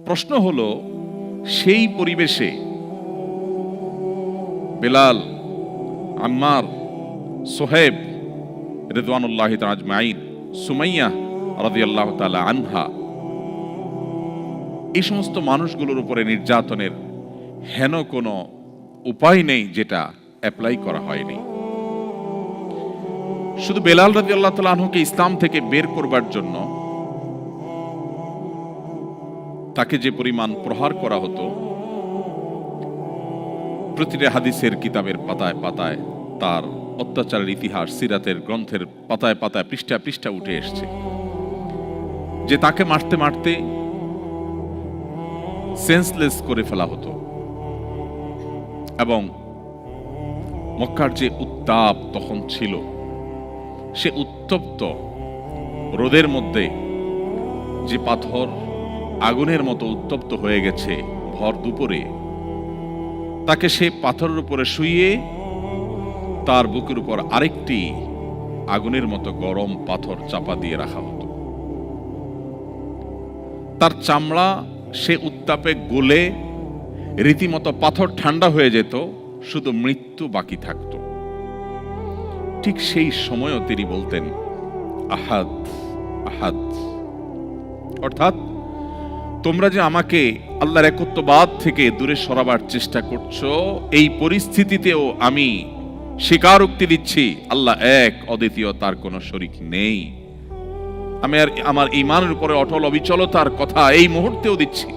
প্রশ্ন হলো, সেই পরিবেশে বেলাল, আম্মার, সোহেব রিদওয়ানুল্লাহি তাআলা আজমাইন, সুমাইয়া রাদিয়াল্লাহু তাআলা আনহা, এই সমস্ত মানুষগুলোর উপরে নির্যাতনের হেন কোনো উপায় নেই যেটা অ্যাপ্লাই করা হয়নি। শুধু বেলাল রাদিয়াল্লাহু তাআলা আনহুকে ইসলাম থেকে বের করবার জন্য তাকে যে পরিমাণ প্রহার করা হতো, প্রতিটা হাদিসের কিতাবের পাতায় পাতায় তার অত্যাচারের ইতিহাস, সিরাতের গ্রন্থের পাতায় পাতায় পৃষ্ঠা পৃষ্ঠা উঠে এসছে, যে তাকে মারতে মারতে সেন্সলেস করে ফেলা হতো। এবং মক্কার যে উত্তাপ তখন ছিল, সে উত্তপ্ত রোদের মধ্যে যে পাথর আগুনের মতো উত্তপ্ত হয়ে গেছে ভর দুপুরে, তাকে সে পাথরের উপরে শুইয়ে তার বুকের উপর আরেকটি আগুনের মতো গরম পাথর চাপা দিয়ে রাখা হতো। তার চামড়া সে উত্তাপে গলে রীতিমতো পাথর ঠান্ডা হয়ে যেত, শুধু মৃত্যু বাকি থাকত। ঠিক সেই সময়ও তিনি বলতেন আহাদ আহাদ, অর্থাৎ তোমরা যে আমাকে আল্লাহর একত্ববাদ থেকে দূরে সরাবার চেষ্টা করছো, এই পরিস্থিতিতেও আমি স্বীকারোক্তি দিচ্ছি আল্লাহ এক, অদ্বিতীয়, তার কোনো শরীক নেই। আমি আর আমার ঈমানের উপরে অটল অবিচলতার কথা এই মুহূর্তেও দিচ্ছি।